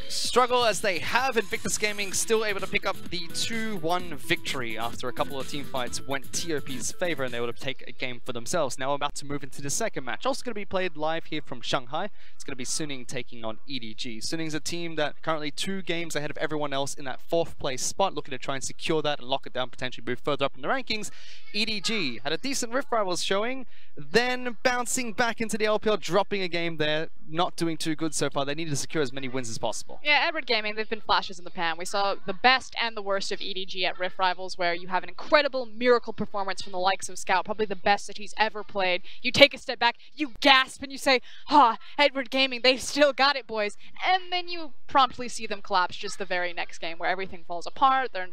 struggle as they have, Invictus Gaming still able to pick up the 2-1 victory after a couple of team fights went TOP's favor and they would have taken a game for themselves. Now we're about to move into the second match. Also going to be played live here from Shanghai. It's going to be Suning taking on EDG. Suning's a team that currently 2 games ahead of everyone else in that 4th place spot, looking to try and secure that and lock it down, potentially move further up in the rankings. EDG had a decent Rift Rivals showing, then bouncing back into the LPL, dropping a game there, not doing too good so far. They need to secure as many wins as possible. Yeah, Edward Gaming, they've been flashes in the pan. We saw the best and the worst of EDG at Rift Rivals, where you have an incredible miracle performance from the likes of Scout, probably the best that he's ever played. You take a step back, you gasp, and you say, ah, Edward Gaming, they've still got it, boys. And then you promptly see them collapse just the very next game, where everything falls apart. They're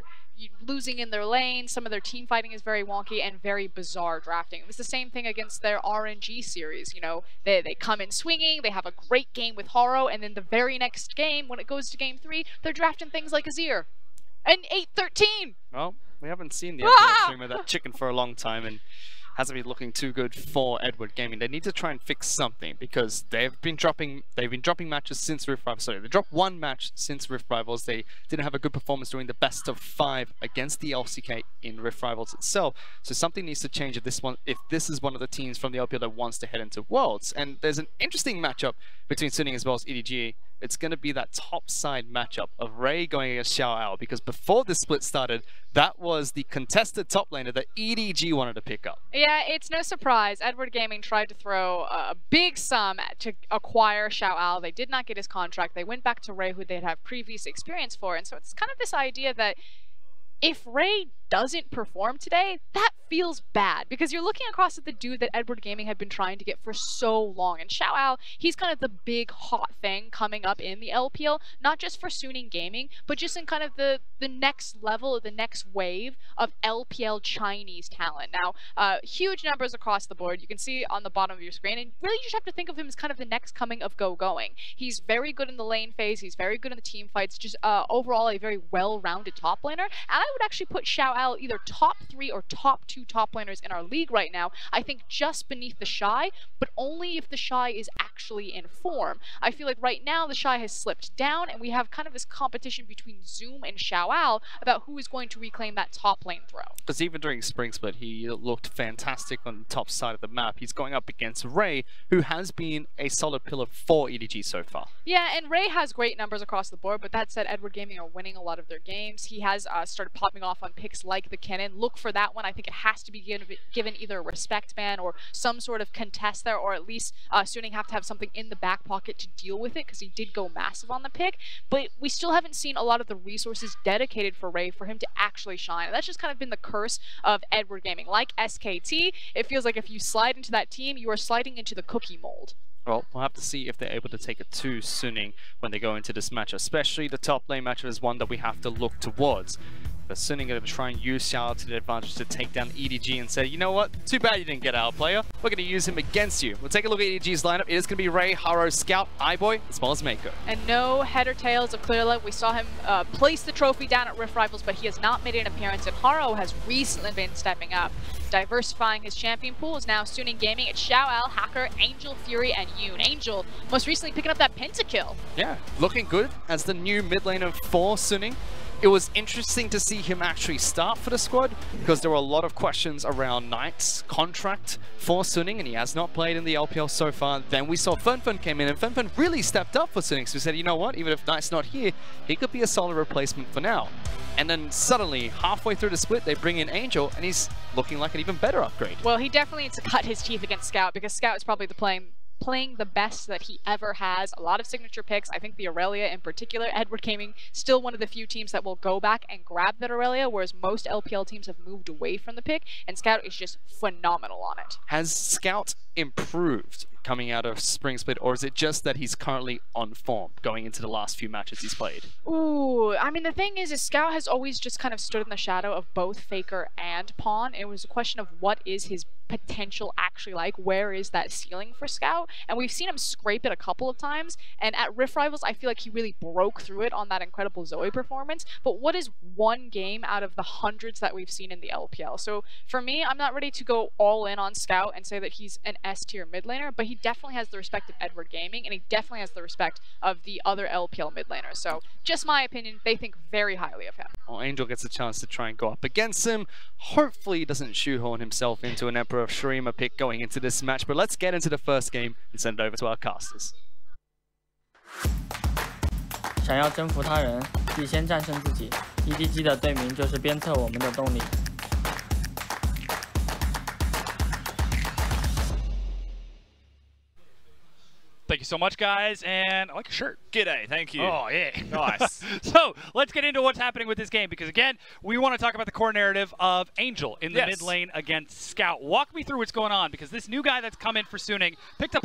losing in their lane, some of their team fighting is very wonky and very bizarre drafting. It was the same thing against their RNG series, you know, they come in swinging, they have a great game with Haro, and then the very next game, when it goes to game 3, they're drafting things like Azir. And 8-13! Well, we haven't seen the FLICKR stream of that chicken for a long time, and hasn't been looking too good for Edward Gaming. They need to try and fix something because they've been dropping matches since Rift Rivals. Sorry, they dropped 1 match since Rift Rivals. They didn't have a good performance during the best of 5 against the LCK in Rift Rivals itself. So something needs to change if this is one of the teams from the LPL that wants to head into Worlds. And there's an interesting matchup between Suning as well as EDG. It's going to be that top side matchup of Ray going against Xiao Ao, because before this split started, that was the contested top laner that EDG wanted to pick up. Yeah, it's no surprise. Edward Gaming tried to throw a big sum to acquire Xiao Ao. They did not get his contract. They went back to Ray, who they'd have previous experience for. And so it's kind of this idea that if Ray doesn't perform today, that feels bad, because you're looking across at the dude that Edward Gaming had been trying to get for so long. And Xiao Ao, he's kind of the big hot thing coming up in the LPL, not just for Suning Gaming, but just in kind of the next level, the next wave of LPL Chinese talent. Now, huge numbers across the board. You can see on the bottom of your screen, and really you just have to think of him as kind of the next coming of Going. He's very good in the lane phase, he's very good in the team fights, just overall a very well-rounded top laner. And I would actually put Xiao Ao either top 3 or top 2 top laners in our league right now. I think just beneath the Shy, but only if the Shy is actually in form. I feel like right now the Shy has slipped down, and we have kind of this competition between Zoom and Xiao Ao about who is going to reclaim that top lane throw. Because even during Spring Split, he looked fantastic on the top side of the map. He's going up against Ray, who has been a solid pillar for EDG so far. Yeah, and Ray has great numbers across the board, but that said, Edward Gaming are winning a lot of their games. He has started popping off on picks like the Cannon. Look for that one. I think it has to be given either a respect ban or some sort of contest there, or at least Suning have to have something in the back pocket to deal with it, because he did go massive on the pick. But we still haven't seen a lot of the resources dedicated for Ray for him to actually shine. And that's just kind of been the curse of Edward Gaming. Like SKT, it feels like if you slide into that team, you are sliding into the cookie mold. Well, we'll have to see if they're able to take it to Suning when they go into this match, especially the top lane matchup is one that we have to look towards. But Suning going to try and use Xiao to the advantage to take down EDG and say, you know what, too bad you didn't get our player. We're going to use him against you. We'll take a look at EDG's lineup. It is going to be Ray, Haro, Scout, iBoy, as well as Mako. And no head or tails of Clearlight. We saw him place the trophy down at Rift Rivals, but he has not made an appearance, and Haro has recently been stepping up. Diversifying his champion pool is now Suning Gaming. It's Xiao Ao, Hacker, Angel, Fury, and Yoon. Angel most recently picking up that pentakill. Yeah, looking good as the new mid laner for Suning. It was interesting to see him actually start for the squad, because there were a lot of questions around Knight's contract for Suning, and he has not played in the LPL so far. Then we saw Fenfen came in, and Fenfen really stepped up for Suning, so we said, you know what, even if Knight's not here, he could be a solid replacement for now. And then suddenly, halfway through the split, they bring in Angel, and he's looking like an even better upgrade. Well, he definitely needs to cut his teeth against Scout, because Scout is probably the playing the best that he ever has. A lot of signature picks. I think the Aurelia in particular. Edward Gaming still one of the few teams that will go back and grab that Aurelia, whereas most LPL teams have moved away from the pick, and Scout is just phenomenal on it. Has Scout improved coming out of Spring Split, or is it just that he's currently on form going into the last few matches he's played? Ooh, I mean, the thing is Scout has always just kind of stood in the shadow of both FLICKR and Pawn. It was a question of what is his potential actually like, where is that ceiling for Scout, and we've seen him scrape it a couple of times, and at Rift Rivals I feel like he really broke through it on that incredible Zoe performance. But what is one game out of the hundreds that we've seen in the LPL? So for me, I'm not ready to go all in on Scout and say that he's an S tier mid laner, but he he definitely has the respect of Edward Gaming, and he definitely has the respect of the other LPL mid laners. So, just my opinion, they think very highly of him. Well, Angel gets a chance to try and go up against him. Hopefully he doesn't shoehorn himself into an Emperor of Shurima pick going into this match, but let's get into the first game and send it over to our casters. 想要征服他人，必先战胜自己。EDG 的队名就是鞭策我们的动力。 Thank you so much, guys, and I like your shirt. G'day, thank you. Oh, yeah. Nice. So, let's get into what's happening with this game, because, again, we want to talk about the core narrative of Angel in the mid lane against Scout. Walk me through what's going on, because this new guy that's come in for Suning picked up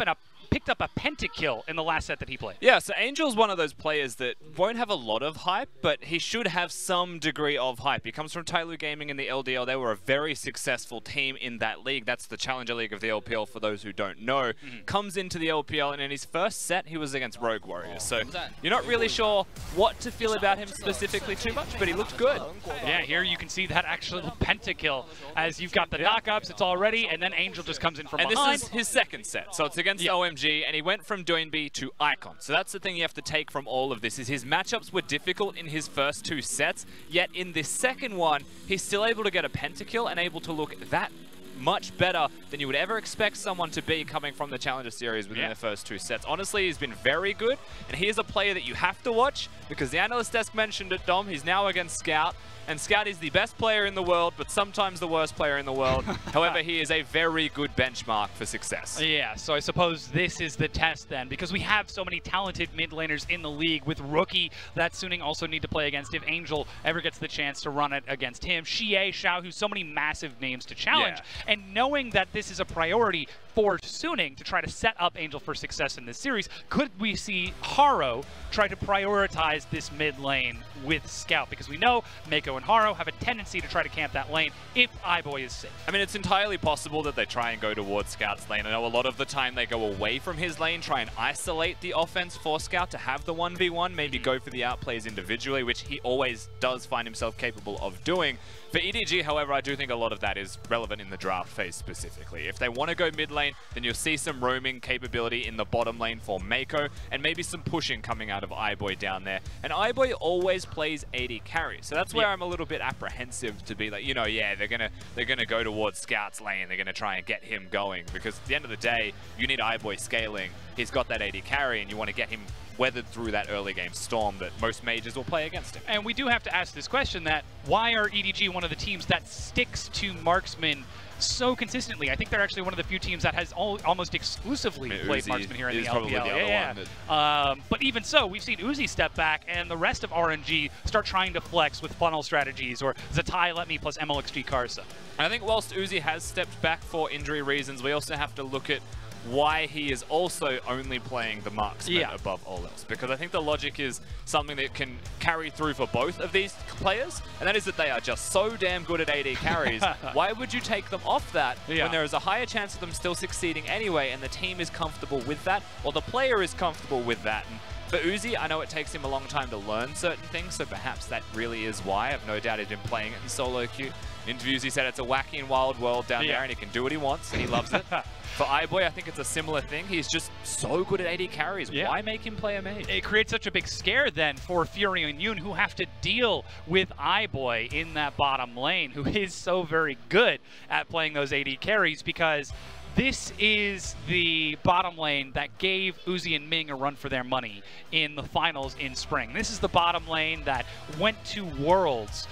a pentakill in the last set that he played. Yeah, so Angel's one of those players that won't have a lot of hype, but he should have some degree of hype. He comes from Tyloo Gaming in the LDL. They were a very successful team in that league. That's the Challenger League of the LPL for those who don't know. Comes into the LPL, and in his first set, he was against Rogue Warriors. So you're not really sure what to feel about him specifically too much, but he looked good. Yeah, here you can see that actual pentakill as you've got the knockups, it's all ready, and then Angel just comes in from behind. And this is his second set, so it's against OMG, and he went from Doinby to Icon. So that's the thing you have to take from all of this, is his matchups were difficult in his first two sets, yet in this second one, he's still able to get a pentakill and able to look that much better than you would ever expect someone to be coming from the Challenger Series within the first two sets. Honestly, he's been very good, and he is a player that you have to watch, because the analyst desk mentioned it, Dom. He's now against Scout, and Scout is the best player in the world, but sometimes the worst player in the world. However, he is a very good benchmark for success. Yeah, so I suppose this is the test then, because we have so many talented mid laners in the league with Rookie that Suning also need to play against if Angel ever gets the chance to run it against him. Xie, Xiao, who's so many massive names to challenge. And knowing that this is a priority for Suning to try to set up Angel for success in this series, could we see Haro try to prioritize this mid lane with Scout? Because we know Mako and Haro have a tendency to try to camp that lane if iBoy is safe. I mean, it's entirely possible that they try and go towards Scout's lane. I know a lot of the time they go away from his lane, try and isolate the offense for Scout to have the 1v1, maybe go for the outplays individually, which he always does find himself capable of doing. For EDG, however, I do think a lot of that is relevant in the draft phase specifically. If they want to go mid lane, then you'll see some roaming capability in the bottom lane for Mako, and maybe some pushing coming out of iBoy down there. And iBoy always plays AD carry, so that's where I'm a little bit apprehensive to be like, you know, yeah, they're gonna go towards Scout's lane, they're gonna try and get him going, because at the end of the day, you need iBoy scaling. He's got that AD carry, and you want to get him weathered through that early game storm that most majors will play against him. And we do have to ask this question, that why are EDG one of the teams that sticks to marksman so consistently? I think they're actually one of the few teams that has almost exclusively played marksman here in the LPL. But even so, we've seen Uzi step back, and the rest of RNG start trying to flex with funnel strategies, or Zatai Let Me plus MLXG Karsa. And I think whilst Uzi has stepped back for injury reasons, we also have to look at why he is also only playing the marksman above all else. Because I think the logic is something that can carry through for both of these players, and that is that they are just so damn good at AD carries. Why would you take them off that when there is a higher chance of them still succeeding anyway, and the team is comfortable with that, or the player is comfortable with that? And for Uzi, I know it takes him a long time to learn certain things, so perhaps that really is why. I've no doubt he's been playing it in solo queue. In interviews, he said it's a wacky and wild world down there, and he can do what he wants, and he loves it. For iBoy, I think it's a similar thing. He's just so good at AD carries. Why make him play a mage? It creates such a big scare then for Fury and Yoon, who have to deal with iBoy in that bottom lane, who is so very good at playing those AD carries, because this is the bottom lane that gave Uzi and Ming a run for their money in the finals in spring. This is the bottom lane that went to Worlds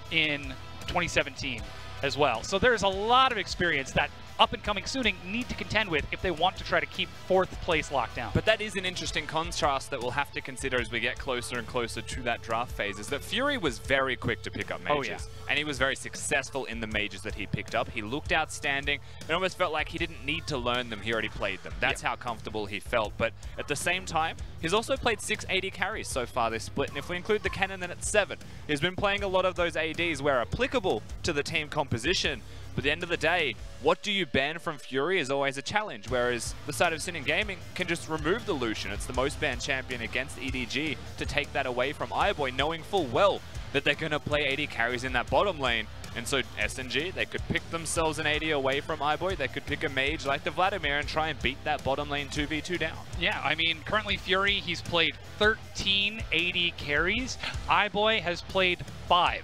in 2017 as well. So there's a lot of experience that up-and-coming Suning need to contend with if they want to try to keep 4th place locked down. But that is an interesting contrast that we'll have to consider as we get closer and closer to that draft phase, is that Fury was very quick to pick up mages. And he was very successful in the mages that he picked up. He looked outstanding. It almost felt like he didn't need to learn them, he already played them. That's how comfortable he felt. But at the same time, he's also played 6 AD carries so far this split, and if we include the cannon, then it's 7. He's been playing a lot of those ADs where applicable to the team composition. But at the end of the day, what do you ban from Fury is always a challenge, whereas the side of Suning Gaming can just remove the Lucian. It's the most banned champion against EDG to take that away from iBoy, knowing full well that they're going to play AD carries in that bottom lane. And so SNG, they could pick themselves an AD away from iBoy. They could pick a mage like the Vladimir and try and beat that bottom lane 2v2 down. Yeah, I mean, currently Fury, he's played 13 AD carries. iBoy has played 5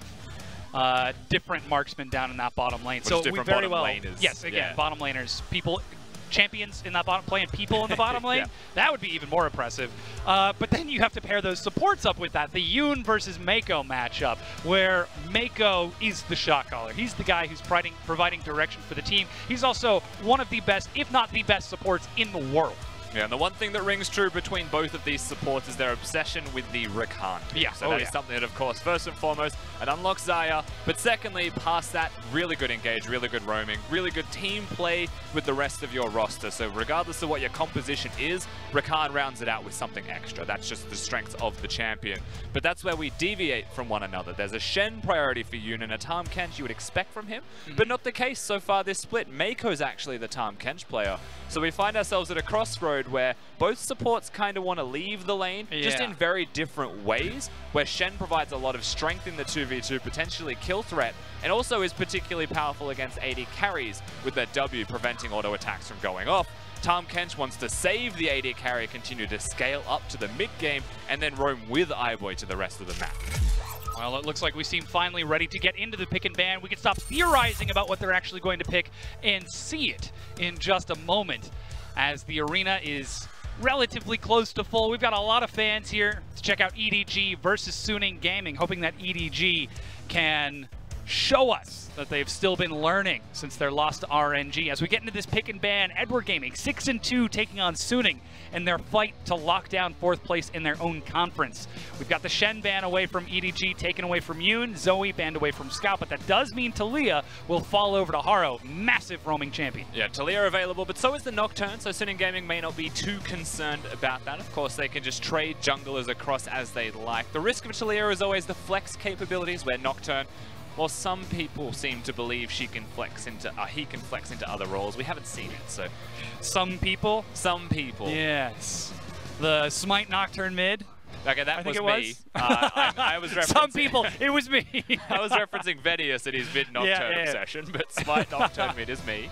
different marksmen down in that bottom lane. So we very well, laners. Yes, again, bottom laners, people, champions in that bottom, playing people in the bottom lane, that would be even more impressive. But then you have to pair those supports up with that. The Yoon versus Mako matchup, where Mako is the shot caller. He's the guy who's providing direction for the team. He's also one of the best, if not the best, supports in the world. Yeah, and the one thing that rings true between both of these supports is their obsession with the Rakan. Yeah, so that is something that, of course, first and foremost, it unlocks Xayah, but secondly, past that, really good engage, really good roaming, really good team play with the rest of your roster. So regardless of what your composition is, Rakan rounds it out with something extra. That's just the strength of the champion. But that's where we deviate from one another. There's a Shen priority for Yoon and a Tahm Kench you would expect from him, but not the case so far this split. Mako's actually the Tahm Kench player. So we find ourselves at a crossroad where both supports kind of want to leave the lane, just in very different ways, where Shen provides a lot of strength in the 2v2, potentially kill threat, and also is particularly powerful against AD carries with their W preventing auto attacks from going off. Tahm Kench wants to save the AD carry, continue to scale up to the mid game, and then roam with iBoy to the rest of the map. Well, it looks like we seem finally ready to get into the pick and ban. We can stop theorizing about what they're actually going to pick and see it in just a moment, as the arena is relatively close to full. We've got a lot of fans here to check out EDG versus Suning Gaming, hoping that EDG can show us that they've still been learning since their loss to RNG. As we get into this pick and ban, Edward Gaming 6-2 taking on Suning in their fight to lock down 4th place in their own conference. We've got the Shen ban away from EDG, taken away from Yoon, Zoe banned away from Scout, but that does mean Talia will fall over to Haro, massive roaming champion. Yeah, Talia available, but so is the Nocturne, so Suning Gaming may not be too concerned about that. Of course, they can just trade junglers across as they like. The risk of Talia is always the flex capabilities, where Nocturne, well, some people seem to believe he can flex into other roles. We haven't seen it, so. Some people? Some people. Yes. The Smite Nocturne mid? Okay, that was me. Was. I was referencing... Some people, it was me. I was referencing Vedius and his mid-Nocturne obsession, but Smite Nocturne mid is me.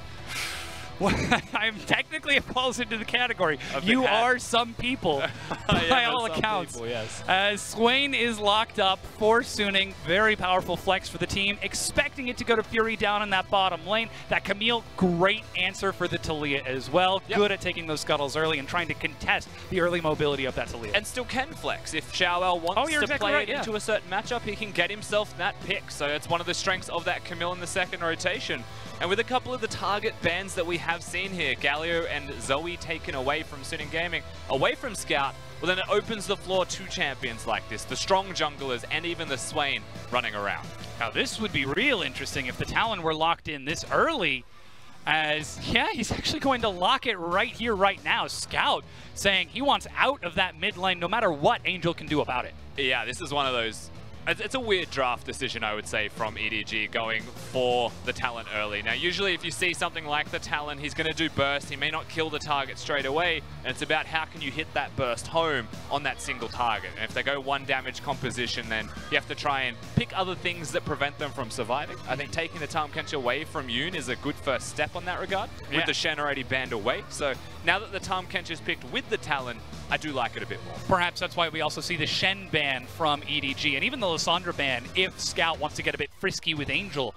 Well, I'm technically, it falls into the category. You are some people, by all accounts. People, yes. As Swain is locked up for Suning, very powerful flex for the team, expecting it to go to Fury down in that bottom lane. That Camille, great answer for the Talia as well. Yep. Good at taking those scuttles early and trying to contest the early mobility of that Talia. And still can flex. If Xiaoel wants to play it into a certain matchup, he can get himself that pick. So it's one of the strengths of that Camille in the second rotation. And with a couple of the target bans that we have seen here, Galio and Zoe taken away from Suning Gaming, away from Scout, well then it opens the floor to champions like this, the strong junglers and even the Swain running around. Now this would be real interesting if the Talon were locked in this early, as, yeah, he's actually going to lock it right here, right now. Scout saying he wants out of that mid lane no matter what Angel can do about it. Yeah, this is one of those... It's a weird draft decision, I would say, from EDG going for the Talon early. Now, usually if you see something like the Talon, he's going to do burst. He may not kill the target straight away, and it's about how can you hit that burst home on that single target. And if they go 1 damage composition, then you have to try and pick other things that prevent them from surviving. I think taking the Tahm Kench away from Yoon is a good first step on that regard, with the Shen already banned away. So now that the Tahm Kench is picked with the Talon, I do like it a bit more. Perhaps that's why we also see the Shen ban from EDG, and even the Lissandra ban if Scout wants to get a bit frisky with Angel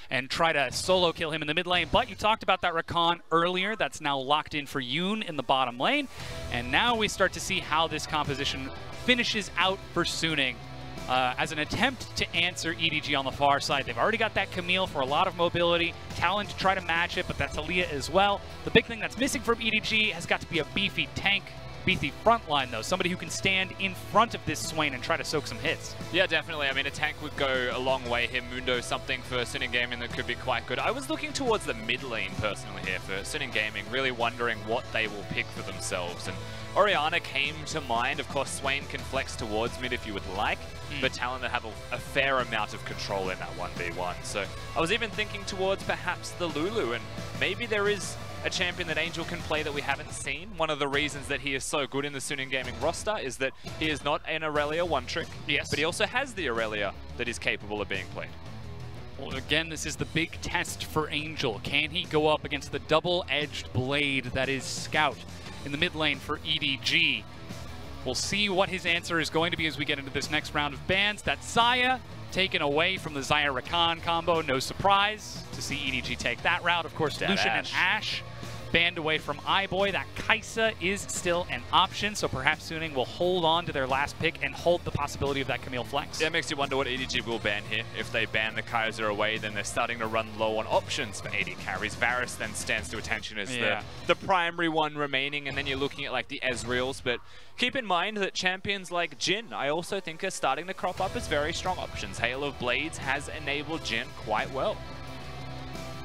and try to solo kill him in the mid lane. But you talked about that Rakan earlier. That's now locked in for Yoon in the bottom lane. And now we start to see how this composition finishes out for Suning. As an attempt to answer EDG on the far side. They've already got that Camille for a lot of mobility, Talon to try to match it, but that's Talia as well. The big thing that's missing from EDG has got to be a beefy tank. Beefy front line, though. Somebody who can stand in front of this Swain and try to soak some hits. Yeah, definitely. I mean, a tank would go a long way here. Mundo, something for Suning Gaming that could be quite good. I was looking towards the mid lane personally here for Suning Gaming, really wondering what they will pick for themselves. And Orianna came to mind. Of course, Swain can flex towards mid if you would like, but Talon that have a fair amount of control in that 1v1. So I was even thinking towards perhaps the Lulu, and maybe there is a champion that Angel can play that we haven't seen. One of the reasons that he is so good in the Suning Gaming roster is that he is not an Aurelia one-trick, but he also has the Aurelia that is capable of being played. Well, again, this is the big test for Angel. Can he go up against the double-edged blade that is Scout in the mid lane for EDG? We'll see what his answer is going to be as we get into this next round of bans. That's Xayah taken away from the Xayah Rakan combo. No surprise to see EDG take that route. Of course, Lucian and Ashe banned away from iBoy. That Kai'Sa is still an option, so perhaps Suning will hold on to their last pick and hold the possibility of that Camille flex. Yeah, it makes you wonder what EDG will ban here. If they ban the Kai'Sa away, then they're starting to run low on options for AD carries. Varus then stands to attention as the primary one remaining, and then you're looking at like the Ezreals, but keep in mind that champions like Jhin, I also think are starting to crop up as very strong options. Hail of Blades has enabled Jhin quite well.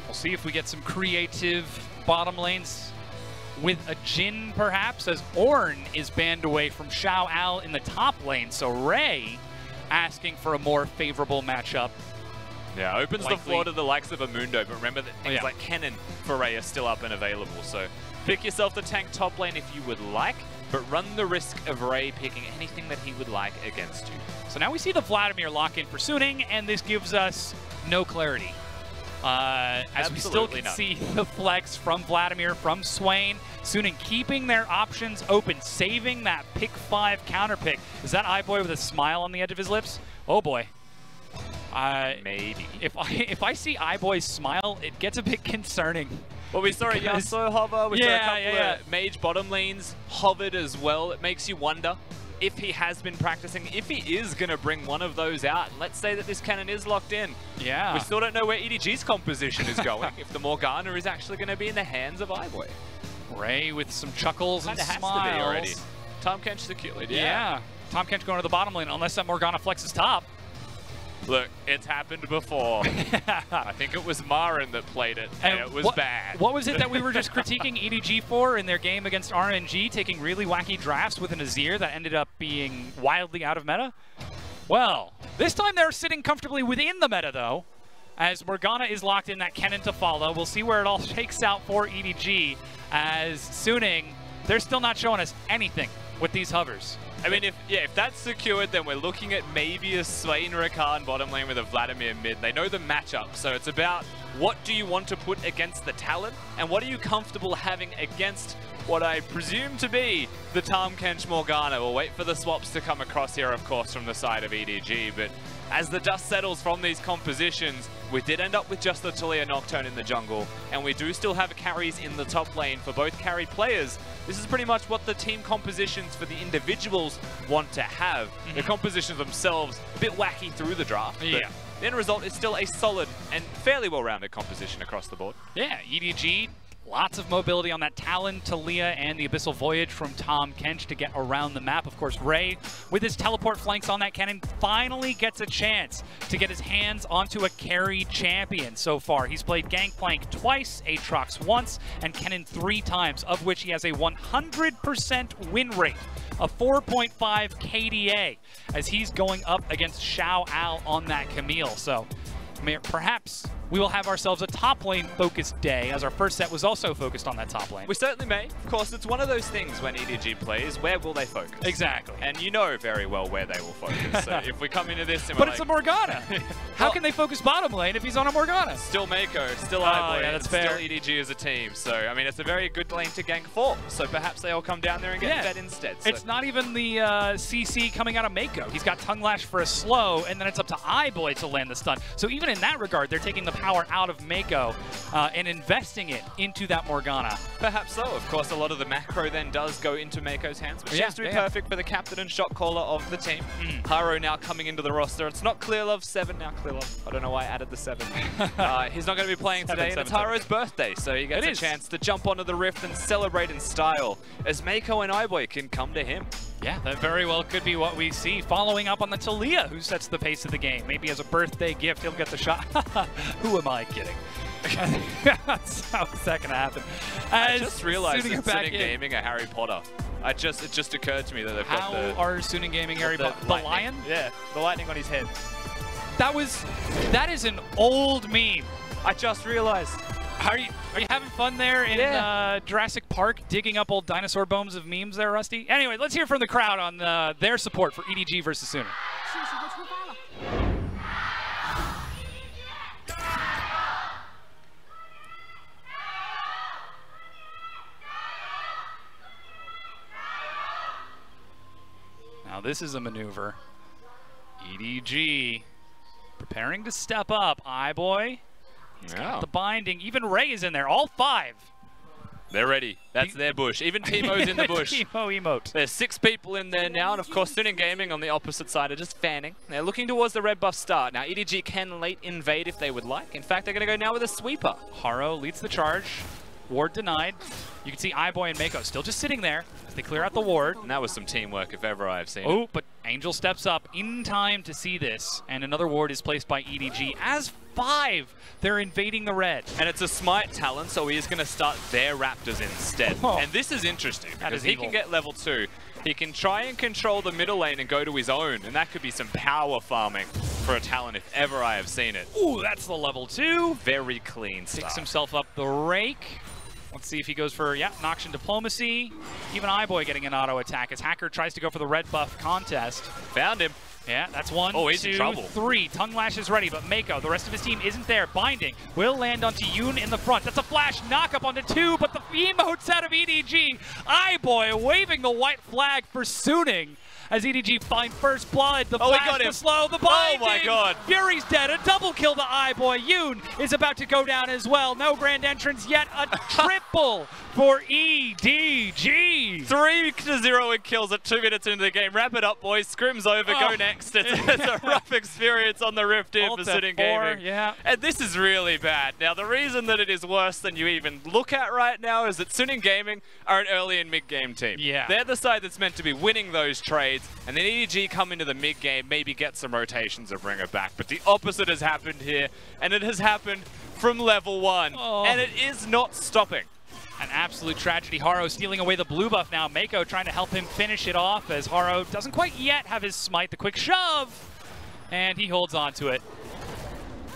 We'll see if we get some creative bottom lanes with a Jhin, perhaps, as Ornn is banned away from Xiao Al in the top lane. So Ray asking for a more favorable matchup. Yeah, opens the floor to the likes of Amundo, but remember that things like Kennen for Ray are still up and available. So pick yourself the tank top lane if you would like, but run the risk of Ray picking anything that he would like against you. So now we see the Vladimir lock in for Suning, and this gives us no clarity. As we still can see the flex from Vladimir, from Swain. Suning keeping their options open, saving that pick 5 counter pick. Is that iBoy with a smile on the edge of his lips? Oh boy. Maybe. If I see iBoy's smile, it gets a bit concerning. Well, we saw a Yasuo hover, we saw a couple of mage bottom lanes hovered as well. It makes you wonder if he has been practicing, if he is going to bring one of those out. And let's say that this cannon is locked in. Yeah. We still don't know where EDG's composition is going, if the Morgana is actually going to be in the hands of iBoy. Ray with some chuckles and smiles. Has to be already. Tahm Kench secured, yeah. Tahm Kench going to the bottom lane, unless that Morgana flexes top. Look, it's happened before. I think it was Marin that played it, and it was bad. What was it that we were just critiquing EDG for in their game against RNG, taking really wacky drafts with an Azir that ended up being wildly out of meta? Well, this time they're sitting comfortably within the meta, though, as Morgana is locked in that Kennen to follow. We'll see where it all shakes out for EDG, as Suning, they're still not showing us anything with these hovers. I mean, if that's secured, then we're looking at maybe a Swain Rakan bottom lane with a Vladimir mid. They know the matchup, so it's about what do you want to put against the Talon, and what are you comfortable having against what I presume to be the Tahm Kench Morgana. We'll wait for the swaps to come across here, of course, from the side of EDG, but as the dust settles from these compositions, we did end up with just the Talia Nocturne in the jungle, and we do still have carries in the top lane for both carry players. This is pretty much what the team compositions for the individuals want to have. The compositions themselves, a bit wacky through the draft, but the end result is still a solid and fairly well-rounded composition across the board. Yeah, EDG, lots of mobility on that Talon, Talia, and the Abyssal Voyage from Tahm Kench to get around the map. Of course, Ray, with his teleport flanks on that cannon, finally gets a chance to get his hands onto a carry champion so far. He's played Gangplank twice, Aatrox once, and Kennen 3 times, of which he has a 100% win rate, a 4.5 KDA, as he's going up against Xiao Al on that Camille. So perhaps we will have ourselves a top lane focused day, as our first set was also focused on that top lane. We certainly may. Of course, it's one of those things when EDG plays, where will they focus? Exactly. And you know very well where they will focus. So if we come into this and but it's a Morgana. How can they focus bottom lane if he's on a Morgana? Still Mako, still iBoy, yeah, that's fair. still EDG as a team. So, I mean, it's a very good lane to gank for. So perhaps they all come down there and get fed instead. So. It's not even the CC coming out of Mako. He's got Tongue Lash for a slow, and then it's up to iBoy to land the stun. So even in that regard, they're taking the power out of Mako and investing it into that Morgana. Perhaps so. Of course, a lot of the macro then does go into Mako's hands, which seems to be perfect for the captain and shot caller of the team. Haro now coming into the roster. It's not Clearlove, 7 now Clearlove. I don't know why I added the 7. He's not going to be playing today, and it's Haro's birthday, so he gets a chance to jump onto the Rift and celebrate in style, as Mako and iBoy can come to him. Yeah, that very well could be what we see. Following up on the Talia, who sets the pace of the game. Maybe as a birthday gift, he'll get the shot. Who am I kidding? That's how it's that going to happen. I just realized that Suning Gaming are Harry Potter. It just occurred to me that they've got the... How are Suning Gaming Harry Potter? The lion? Yeah, the lightning on his head. That is an old meme. I just realized. Are you having fun there in Jurassic Park, digging up old dinosaur bones of memes there, Rusty? Anyway, let's hear from the crowd on their support for EDG versus Suning. Now this is a maneuver. EDG preparing to step up. iBoy. He's got the binding. Even Ray is in there. All 5. They're ready. That's their bush. Even Teemo's in the bush. Teemo emote. There's 6 people in there now, and of course Suning Gaming on the opposite side are just fanning. They're looking towards the red buff start. Now EDG can late invade if they would like. In fact, they're going to go now with a sweeper. Haro leads the charge. Ward denied. You can see iBoy and Mako still just sitting there as they clear out the ward. And that was some teamwork if ever I've seen it. Oh, but Angel steps up in time to see this, and another ward is placed by EDG. As 5, they're invading the red. And it's a Smite talent, so he is going to start their Raptors instead. Oh. And this is interesting, because he evil. can get level 2. He can try and control the middle lane and go to his own, and that could be some power farming for a talent if ever I have seen it. Ooh, that's the level 2. Very clean stuff. Picks himself up the rake. Let's see if he goes for, Noxian Diplomacy. Even iBoy getting an auto attack as Hacker tries to go for the red buff contest. Found him. Yeah, that's 1, Oh, he's 2, in trouble. 3. Tongue Lash is ready, but Mako, the rest of his team isn't there. Binding will land onto Yoon in the front. That's a flash knock up onto 2, but the emotes out of EDG. iBoy waving the white flag for Suning. As EDG find first blood, the flash, got him. the slow, the binding. Oh my god. Fury's dead, a double kill to iBoy. Yoon is about to go down as well. No grand entrance yet, a triple for EDG. 3-0 in kills at 2 minutes into the game. Wrap it up, boys. Scrim's over. Go next. It's a rough experience on the Rift here for Suning Gaming. Yeah. And this is really bad. Now, the reason that it is worse than you even look at right now is that Suning Gaming are an early and mid-game team. Yeah. They're the side that's meant to be winning those trades, and then EDG come into the mid-game, maybe get some rotations and bring it back. But the opposite has happened here, and it has happened from level 1. Oh. And it is not stopping. An absolute tragedy. Haro stealing away the blue buff now. Mako trying to help him finish it off as Haro doesn't quite yet have his smite. The quick shove! And he holds on to it.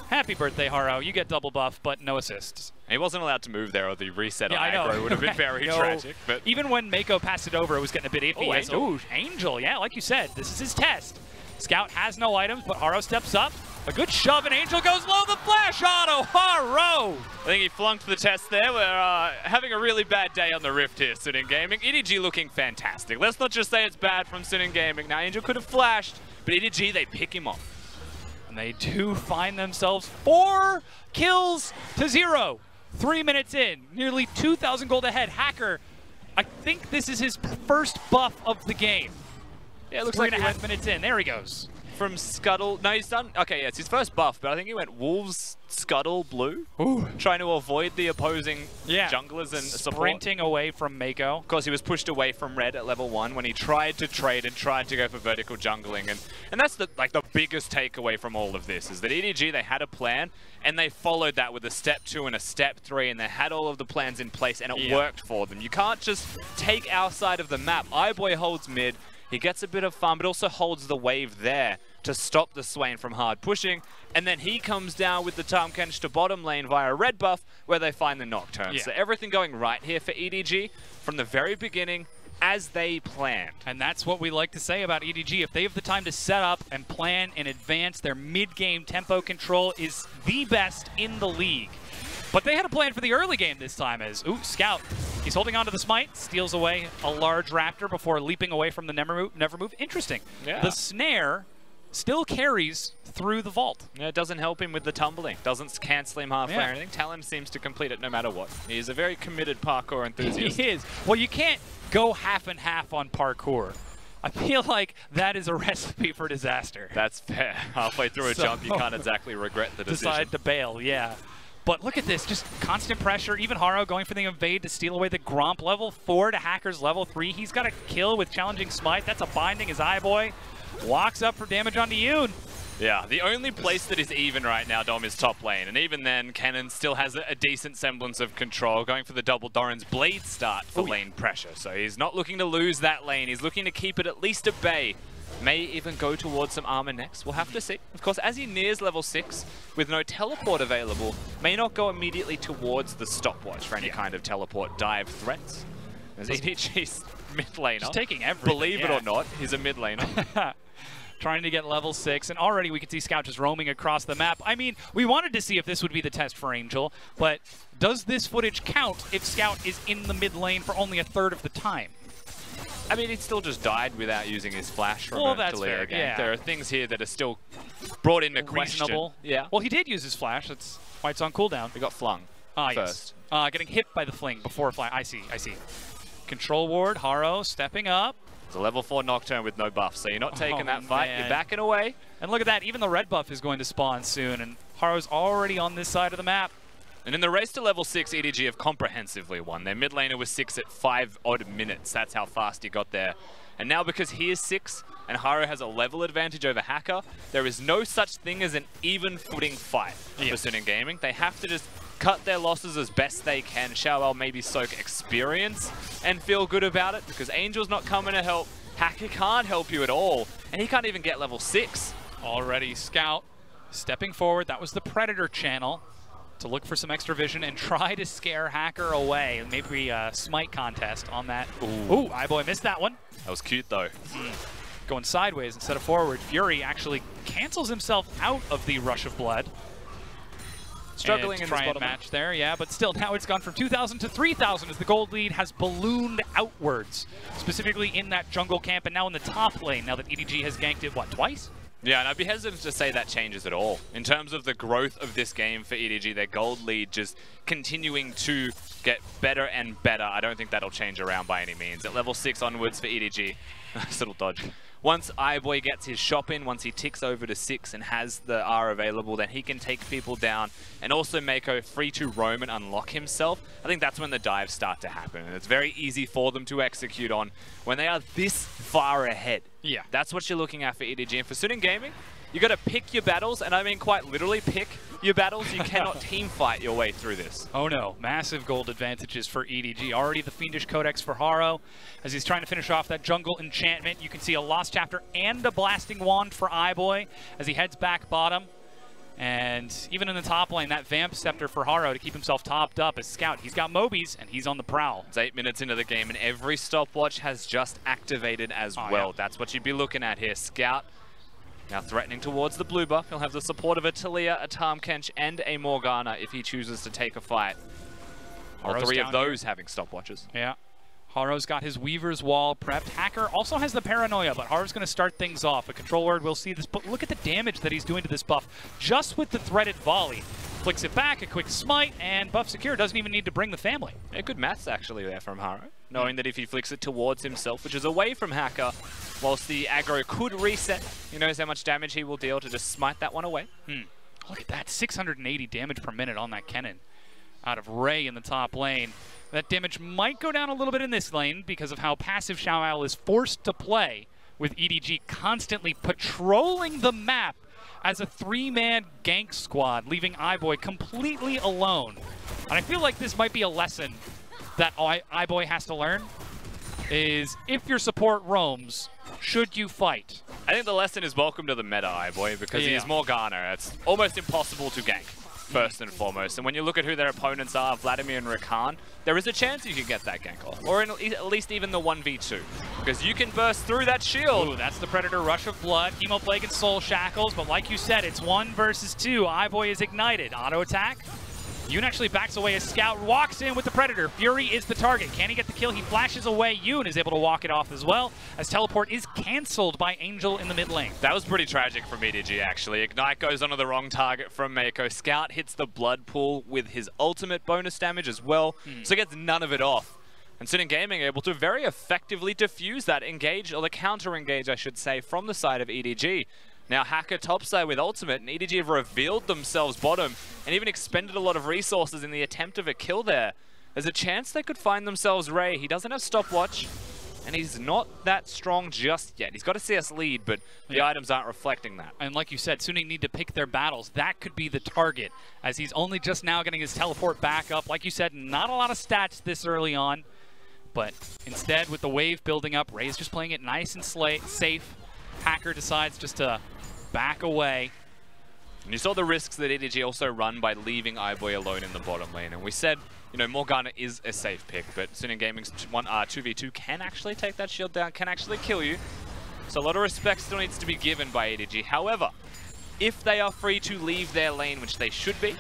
Happy birthday, Haro. You get double buff, but no assists. He wasn't allowed to move there, or the reset on I know. aggro would have been very tragic. But even when Mako passed it over, it was getting a bit iffy. Oh, as- Angel. Ooh, Angel. Yeah, like you said, this is his test. Scout has no items, but Haro steps up. A good shove, and Angel goes low. The flash auto. Haro! I think he flunked the test there. We're having a really bad day on the Rift here, Suning Gaming. EDG looking fantastic. Let's not just say it's bad from Suning Gaming. Now, Angel could have flashed, but EDG, they pick him off. And they do find themselves 4 kills to 0. 3 minutes in, nearly 2,000 gold ahead. Hacker, I think this is his first buff of the game. Yeah, it looks 3.5 minutes in. There he goes. From Scuttle. No, he's done. Okay, yeah, it's his first buff, but I think he went Wolves, Scuttle, Blue. Ooh. Trying to avoid the opposing junglers and support. Sprinting away from Mako. Of course, he was pushed away from red at level 1 when he tried to trade and tried to go for vertical jungling. And that's the biggest takeaway from all of this, is that EDG, they had a plan, and they followed that with a step 2 and a step 3, and they had all of the plans in place, and it worked for them. You can't just take our side of the map. iBoy holds mid. He gets a bit of fun, but also holds the wave there to stop the Swain from hard pushing. And then he comes down with the Tahm Kench to bottom lane via red buff, where they find the Nocturne. So everything going right here for EDG from the very beginning, as they planned. And that's what we like to say about EDG. If they have the time to set up and plan in advance, their mid-game tempo control is the best in the league. But they had a plan for the early game this time as, Scout. He's holding on to the smite, steals away a large raptor before leaping away from the never move. Interesting. Yeah. The snare still carries through the vault. Yeah, it doesn't help him with the tumbling. Doesn't cancel him halfway or anything. Talon seems to complete it no matter what. He is a very committed parkour enthusiast. He is. Well, you can't go half and half on parkour. I feel like that is a recipe for disaster. That's fair. Halfway through a jump, you can't exactly regret the decision. Decide to bail, yeah. But look at this, just constant pressure. Even Haro going for the invade to steal away the Gromp. Level 4 to Hacker's level 3. He's got a kill with challenging smite. That's a binding as iBoy walks up for damage onto Yoon. Yeah, the only place that is even right now, Dom, is top lane. And even then, Cannon still has a decent semblance of control, going for the double Doran's Blade start for lane pressure. So he's not looking to lose that lane. He's looking to keep it at least at bay. May even go towards some armor next. We'll have to see. Of course, as he nears level 6, with no teleport available, may not go immediately towards the stopwatch for any kind of teleport dive threats. As EDG's mid laner. Just taking everything. Believe it or not, he's a mid laner. Trying to get level 6, and already we can see Scout just roaming across the map. I mean, we wanted to see if this would be the test for Angel, but does this footage count if Scout is in the mid lane for only a third of the time? I mean, he still just died without using his flash from a that's Talia fair, game. yeah. There are things here that are still brought into question. Reasonable. Yeah. Well, he did use his flash. That's why it's on cooldown. We got flung first. Yes. Getting hit by the fling before flash. I see. Control ward, Haro stepping up. It's a level 4 Nocturne with no buff, so you're not taking that fight. Man. You're backing away. And look at that. Even the red buff is going to spawn soon, and Haro's already on this side of the map. And in the race to level 6, EDG have comprehensively won. Their mid laner was 6 at 5 odd minutes. That's how fast he got there. And now because he is 6 and Haro has a level advantage over Hacker, there is no such thing as an even footing fight for Suning Gaming. They have to just cut their losses as best they can. Xiaowao maybe soak experience and feel good about it because Angel's not coming to help. Hacker can't help you at all. And he can't even get level 6. Already Scout stepping forward. That was the Predator channel to look for some extra vision and try to scare Hacker away. Maybe a smite contest on that. Ooh, iBoy missed that one. That was cute though. Going sideways instead of forward. Fury actually cancels himself out of the rush of blood. Struggling in this try and bottom match there, yeah, but still now it's gone from 2,000 to 3,000 as the gold lead has ballooned outwards, specifically in that jungle camp and now in the top lane now that EDG has ganked it, what, twice? Yeah, and I'd be hesitant to say that changes at all. In terms of the growth of this game for EDG, their gold lead just continuing to get better and better. I don't think that'll change around by any means. At level 6 onwards for EDG, nice little dodge. Once iBoy gets his shop in, once he ticks over to 6 and has the R available, then he can take people down and also Mako free to roam and unlock himself. I think that's when the dives start to happen. And it's very easy for them to execute on when they are this far ahead. Yeah. That's what you're looking at for EDG. And for Suning Gaming, you got to pick your battles, and I mean quite literally pick your battles. You cannot team fight your way through this. Oh no, massive gold advantages for EDG. Already the Fiendish Codex for Haro as he's trying to finish off that jungle enchantment. You can see a Lost Chapter and a Blasting Wand for iBoy as he heads back bottom. And even in the top lane, that Vamp Scepter for Haro to keep himself topped up as Scout. He's got Mobies, and he's on the prowl. It's 8 minutes into the game, and every stopwatch has just activated as well. Yeah. That's what you'd be looking at here. Scout now threatening towards the blue buff. He'll have the support of a Talia, a Tahm and a Morgana if he chooses to take a fight. All Haro's 3 of down those having stopwatches. Yeah. Haro's got his Weaver's Wall prepped. Hacker also has the Paranoia, but Haro's going to start things off. A control word, we'll see this, but look at the damage that he's doing to this buff just with the threaded volley. Flicks it back, a quick smite, and buff secure. Doesn't even need to bring the family. Yeah, good maths actually there from Haro, knowing that if he flicks it towards himself, which is away from Hacker, whilst the aggro could reset, he knows how much damage he will deal to just smite that one away. Look at that, 680 damage per minute on that cannon out of Ray in the top lane. That damage might go down a little bit in this lane because of how passive Xiaowao is forced to play with EDG constantly patrolling the map as a 3-man gank squad, leaving iBoy completely alone. And I feel like this might be a lesson that iBoy has to learn, is if your support roams, should you fight? I think the lesson is welcome to the meta, iBoy, because he is Morgana. It's almost impossible to gank, first and foremost. And when you look at who their opponents are, Vladimir and Rakan, there is a chance you can get that gank off, or at least even the 1v2, because you can burst through that shield. Ooh, that's the Predator Rush of Blood, Hemoplague and Soul Shackles, but like you said, it's 1 versus 2. iBoy is ignited. Auto attack. Yoon actually backs away as Scout walks in with the Predator. Fury is the target. Can he get the kill? He flashes away. Yoon is able to walk it off as well, as teleport is cancelled by Angel in the mid lane. That was pretty tragic from EDG, actually. Ignite goes onto the wrong target from Mako. Scout hits the blood pool with his ultimate bonus damage as well, so gets none of it off. And Suning Gaming able to very effectively defuse that engage, or the counter engage, I should say, from the side of EDG. Now Hacker topside with ultimate, and EDG have revealed themselves bottom and even expended a lot of resources in the attempt of a kill there. There's a chance they could find themselves Ray. He doesn't have stopwatch, and he's not that strong just yet. He's got a CS lead, but the items aren't reflecting that. And like you said, Suning need to pick their battles. That could be the target, as he's only just now getting his teleport back up. Like you said, not a lot of stats this early on, but instead with the wave building up, Ray's just playing it nice and safe. Hacker decides just to back away. And you saw the risks that EDG also run by leaving iBoy alone in the bottom lane. And we said, you know, Morgana is a safe pick, but Suning Gaming's 2v2 can actually take that shield down, can actually kill you. So a lot of respect still needs to be given by EDG. However, if they are free to leave their lane, which they should be,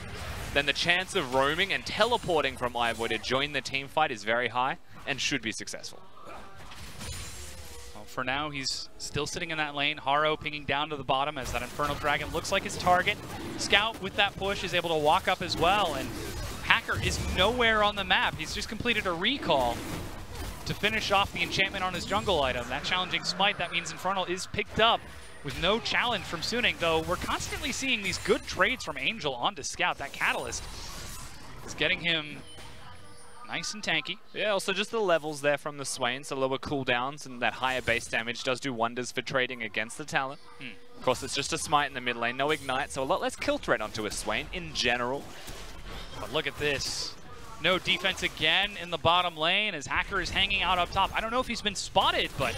then the chance of roaming and teleporting from iBoy to join the team fight is very high and should be successful. for now, he's still sitting in that lane. Haro pinging down to the bottom as that Infernal Dragon looks like his target. Scout with that push is able to walk up as well, and FLICKR is nowhere on the map. He's just completed a recall to finish off the enchantment on his jungle item. That challenging smite, that means Infernal is picked up with no challenge from Suning, though we're constantly seeing these good trades from Angel onto Scout. That Catalyst is getting him nice and tanky. Yeah, also just the levels there from the Swain, so lower cooldowns and that higher base damage does do wonders for trading against the talent. Of course, it's just a smite in the mid lane, no ignite, so a lot less kill threat onto a Swain in general. But look at this. No defense again in the bottom lane as FLICKR is hanging out up top. I don't know if he's been spotted, but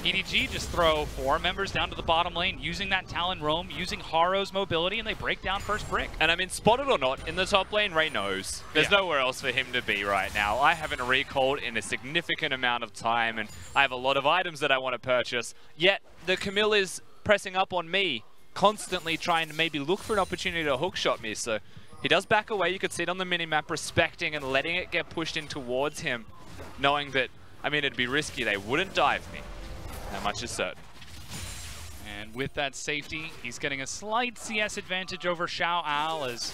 EDG just throw 4 members down to the bottom lane using that Talon roam, using Haro's mobility, and they break down first brick. And I mean, spotted or not, in the top lane, Ray knows. There's nowhere else for him to be right now. I haven't recalled in a significant amount of time, and I have a lot of items that I want to purchase. Yet, the Camille is pressing up on me, constantly trying to maybe look for an opportunity to hookshot me, so he does back away. You could see it on the minimap, respecting and letting it get pushed in towards him, knowing that, I mean, it'd be risky. They wouldn't dive me. That much is certain. And with that safety, he's getting a slight CS advantage over Xiao Al as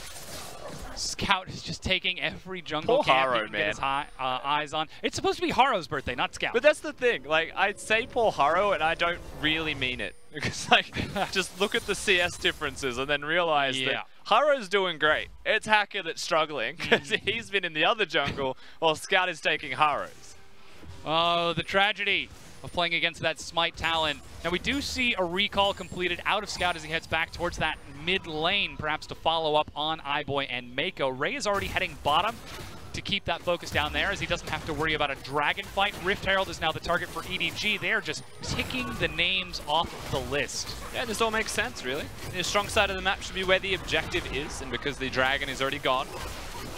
Scout is just taking every jungle camp he can get his eyes on. It's supposed to be Haro's birthday, not Scout. But that's the thing. Like, I'd say poor Haro, and I don't really mean it. Because, like, just look at the CS differences and then realize that Haro's doing great. It's FLICKR that's struggling because he's been in the other jungle while Scout is taking Haro's. Oh, the tragedy of playing against that Smite Talon. Now we do see a recall completed out of Scout as he heads back towards that mid lane, perhaps to follow up on iBoy and Mako. Ray is already heading bottom to keep that focus down there as he doesn't have to worry about a dragon fight. Rift Herald is now the target for EDG. They are just ticking the names off of the list. Yeah, this all makes sense, really. The strong side of the map should be where the objective is, and because the dragon is already gone,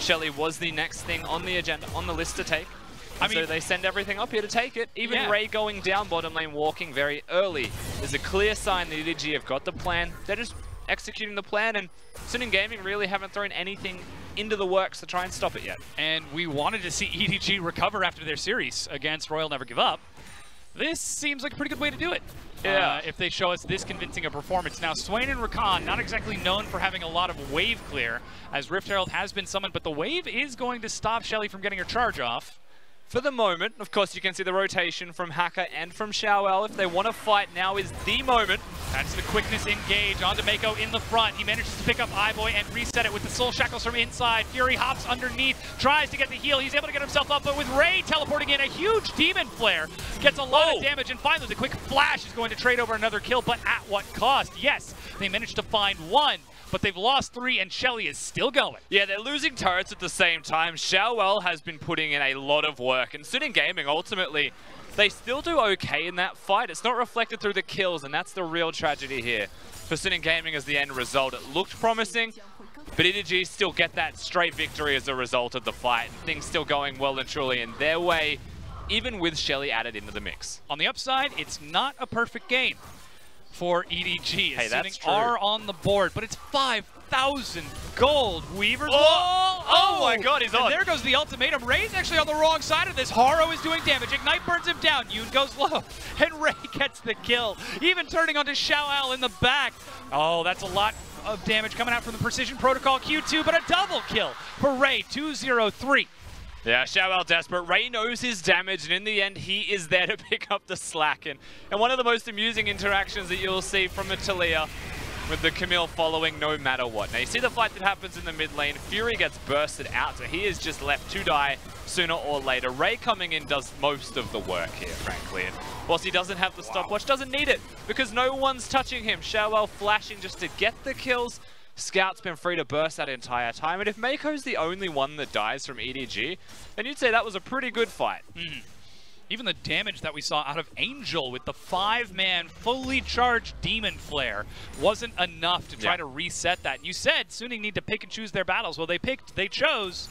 Shelly was the next thing on the agenda, on the list to take. I mean, so they send everything up here to take it. Even Ray going down bottom lane, walking very early, is a clear sign that EDG have got the plan. They're just executing the plan, and Suning Gaming really haven't thrown anything into the works to try and stop it yet. And we wanted to see EDG recover after their series against Royal Never Give Up. This seems like a pretty good way to do it. Yeah. If they show us this convincing a performance. Now, Swain and Rakan, not exactly known for having a lot of wave clear, as Rift Herald has been summoned, but the wave is going to stop Shelly from getting her charge off. For the moment, of course, you can see the rotation from FLICKR and from Xiao. If they want to fight, now is the moment. That's the quickness engage onto Mako in the front. He manages to pick up iBoy and reset it with the soul shackles from inside. Fury hops underneath, tries to get the heal. He's able to get himself up, but with Ray teleporting in, a huge demon flare gets a lot of damage, and finally the quick flash is going to trade over another kill, but at what cost? Yes, they managed to find one, but they've lost 3, and Shelly is still going. Yeah, they're losing turrets at the same time. Xiao has been putting in a lot of work, and Suning Gaming, ultimately, they still do okay in that fight. It's not reflected through the kills, and that's the real tragedy here for Suning Gaming as the end result. It looked promising, but EDG still get that straight victory as a result of the fight, and things still going well and truly in their way, even with Shelly added into the mix. On the upside, it's not a perfect game for EDG. Hey, that's true. Are on the board, but it's 5,000 gold. Weaver's oh my god, he's on. And there goes the ultimatum. Ray's actually on the wrong side of this. Haro is doing damage. Ignite burns him down. Yoon goes low, and Ray gets the kill. Even turning onto Xiao Al in the back. Oh, that's a lot of damage coming out from the Precision Protocol Q2, but a double kill for Ray, 2-0-3. Yeah, Xiao desperate. Ray knows his damage, and in the end, he is there to pick up the slack. And one of the most amusing interactions that you'll see from the Talia with the Camille following no matter what. Now, you see the fight that happens in the mid lane. Fury gets bursted out, so he is just left to die sooner or later. Ray coming in does most of the work here, frankly. And whilst he doesn't have the stopwatch, doesn't need it, because no one's touching him. Xiao flashing just to get the kills. Scout's been free to burst that entire time, and if Mako's the only one that dies from EDG, then you'd say that was a pretty good fight. Even the damage that we saw out of Angel with the 5-man fully charged Demon Flare wasn't enough to try to reset that. You said Suning need to pick and choose their battles. Well, they chose.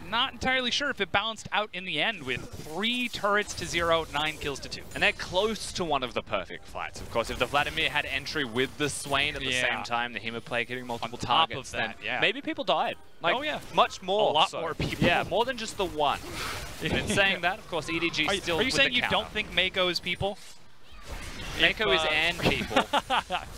Not entirely sure if it balanced out in the end with 3 turrets to 0, 9 kills to 2. And they're close to one of the perfect fights. Of course, if the Vladimir had entry with the Swain at the same time, the Hemaplague hitting multiple targets, then maybe people died. Like, much more. A lot more people. Yeah, more than just the one. In saying that, of course, EDG still Are you saying you don't think Mako is people? Mako is and people.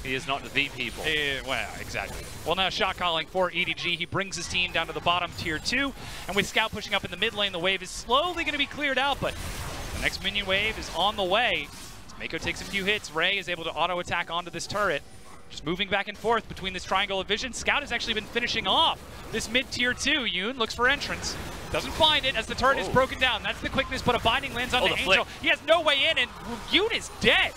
He is not the people. Well, exactly. Well, now shot calling for EDG. He brings his team down to the bottom tier 2. And with Scout pushing up in the mid lane, the wave is slowly going to be cleared out. But the next minion wave is on the way. As Mako takes a few hits, Ray is able to auto-attack onto this turret. Just moving back and forth between this triangle of vision. Scout has actually been finishing off this mid-tier 2. Yoon looks for entrance. Doesn't find it as the turret is broken down. That's the quickness, but a binding lands on the Angel. He has no way in, and Yoon is dead.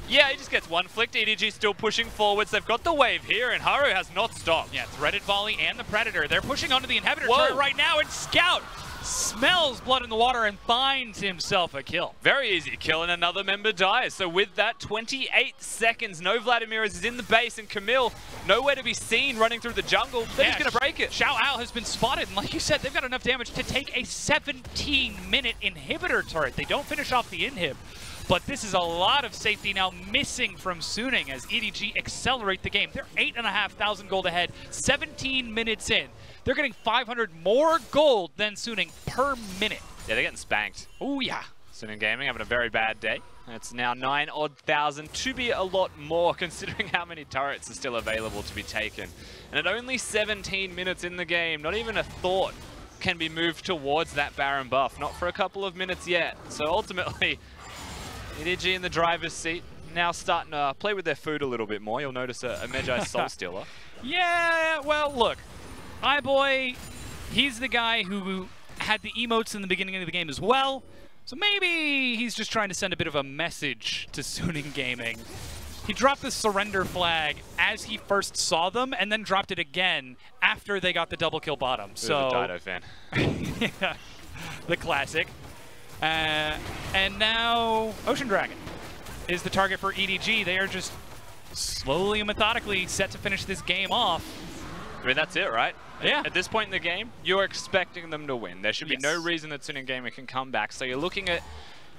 Yeah, he just gets one flicked. EDG still pushing forwards. They've got the wave here, and Haru has not stopped. Yeah, threaded volley and the Predator. They're pushing onto the inhibitor turret right now, and Scout smells blood in the water and finds himself a kill. Very easy kill, and another member dies. So with that, 28 seconds. No Vladimir is in the base, and Camille nowhere to be seen running through the jungle. They're just going to break it. Xiao Ao has been spotted, and like you said, they've got enough damage to take a 17-minute inhibitor turret. They don't finish off the inhib, but this is a lot of safety now missing from Suning as EDG accelerate the game. They're 8,500 gold ahead, 17 minutes in. They're getting 500 more gold than Suning per minute. Yeah, they're getting spanked. Oh, yeah. Suning Gaming having a very bad day. It's now 9,000 to be a lot more considering how many turrets are still available to be taken. And at only 17 minutes in the game, not even a thought can be moved towards that Baron buff. Not for a couple of minutes yet. So ultimately, EDG in the driver's seat, now starting to play with their food a little bit more. You'll notice a Magi Soul Stealer. Yeah, well, look. iBoy, he's the guy who had the emotes in the beginning of the game as well. So maybe he's just trying to send a bit of a message to Suning Gaming. He dropped the surrender flag as he first saw them, and then dropped it again after they got the double kill bottom. So a Dido fan. Yeah, the classic. And now Ocean Dragon is the target for EDG. They are just slowly and methodically set to finish this game off. I mean, that's it, right? Yeah. At this point in the game, you're expecting them to win. There should be no reason that Suning Gaming can come back. So you're looking at,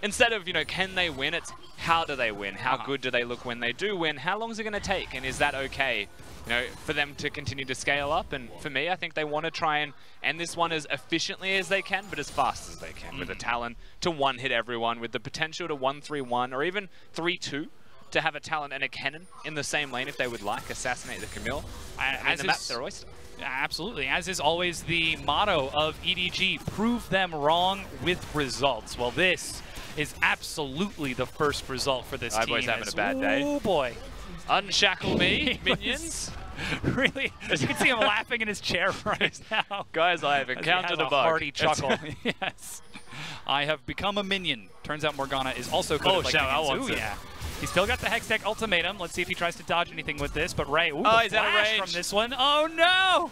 instead of, you know, can they win, it's how do they win? How good do they look when they do win? How long is it going to take? And is that okay, you know, for them to continue to scale up? And for me, I think they want to try and end this one as efficiently as they can, but as fast as they can, with the talent to one-hit everyone, with the potential to 1-3-1 or even 3-2. To have a Talon and a Cannon in the same lane if they would like, assassinate the Camille. As the map's their oyster. Absolutely, as is always the motto of EDG, prove them wrong with results. Well, this is absolutely the first result for this team. iBoy's having a bad day. Oh boy. Unshackle me, minions. Really? You can see him laughing in his chair right now. Guys, I have encountered a bug. Hearty chuckle. Yes. I have become a minion. Turns out Morgana is also good at minions. Ooh, yeah. He's still got the Hextech ultimatum. Let's see if he tries to dodge anything with this. But Ray, ooh, he's out of range from this one. Oh no!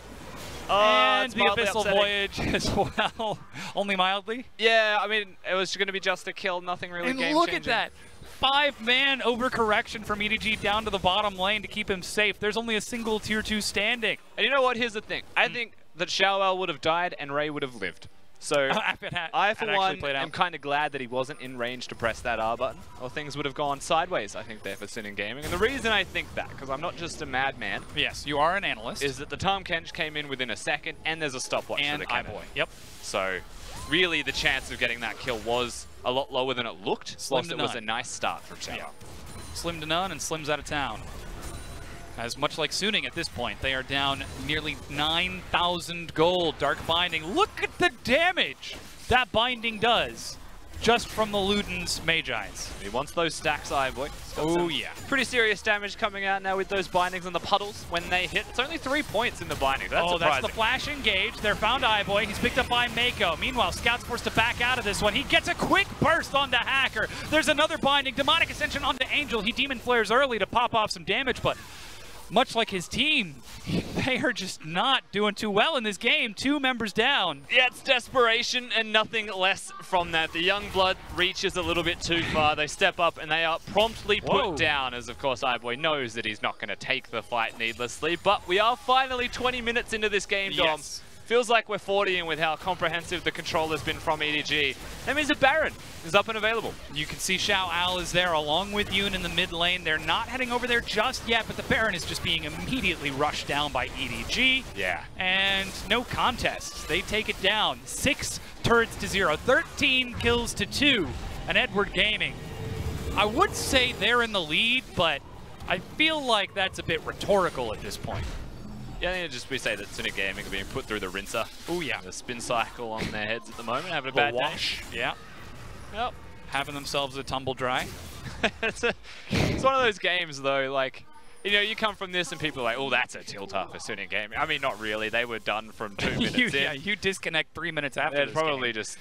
And the Abyssal Voyage as well. Only mildly. Yeah, I mean, it was going to be just a kill, nothing really game-changing. And look at that. 5-man overcorrection from EDG down to the bottom lane to keep him safe. There's only a single tier 2 standing. And you know what? Here's the thing. I think that Xiao would have died and Ray would have lived. So I, for one, am kind of glad that he wasn't in range to press that R button, or things would have gone sideways, I think, there for Suning Gaming. And the reason I think that, because I'm not just a madman. Yes, you are an analyst. Is that the Tahm Kench came in within a second, and there's a stopwatch for the cannon. Yep. So really, the chance of getting that kill was a lot lower than it looked. Plus, it was a nice start from Xiao. Yeah. Slim to none, and Slim's out of town. As much like Suning at this point, they are down nearly 9,000 gold. Dark Binding. Look at the damage that Binding does just from the Luden's Magi's. He wants those stacks, iBoy. Oh, yeah. Pretty serious damage coming out now with those bindings and the puddles when they hit. It's only 3 points in the binding. That's surprising. That's the flash engage. They're found iBoy. He's picked up by Mako. Meanwhile, Scout's forced to back out of this one. He gets a quick burst onto Hacker. There's another binding. Demonic Ascension onto Angel. He demon flares early to pop off some damage, but much like his team, they are just not doing too well in this game. 2 members down. Yeah, it's desperation and nothing less from that. The young blood reaches a little bit too far. They step up and they are promptly put down, as of course iBoy knows that he's not going to take the fight needlessly. But we are finally 20 minutes into this game, Dom. Yes. Feels like we're 40 and with how comprehensive the control has been from EDG. That means that Baron is up and available. You can see Xiao Ao is there along with Yoon in the mid lane. They're not heading over there just yet, but the Baron is just being immediately rushed down by EDG. Yeah. And no contests. They take it down. 6 turrets to 0, 13 kills to 2. And Edward Gaming I would say they're in the lead, but I feel like that's a bit rhetorical at this point. Yeah, I think we say that Suning Gaming are being put through the rinser. Oh yeah. The spin cycle on their heads at the moment, having a bad wash. day. Yeah. Yep. Having themselves a tumble dry. It's one of those games though, like, you know, you come from this and people are like, oh, that's a tilter for Suning Gaming. I mean, not really. They were done from 2 minutes in. Yeah, you disconnect 3 minutes after They're this probably game. just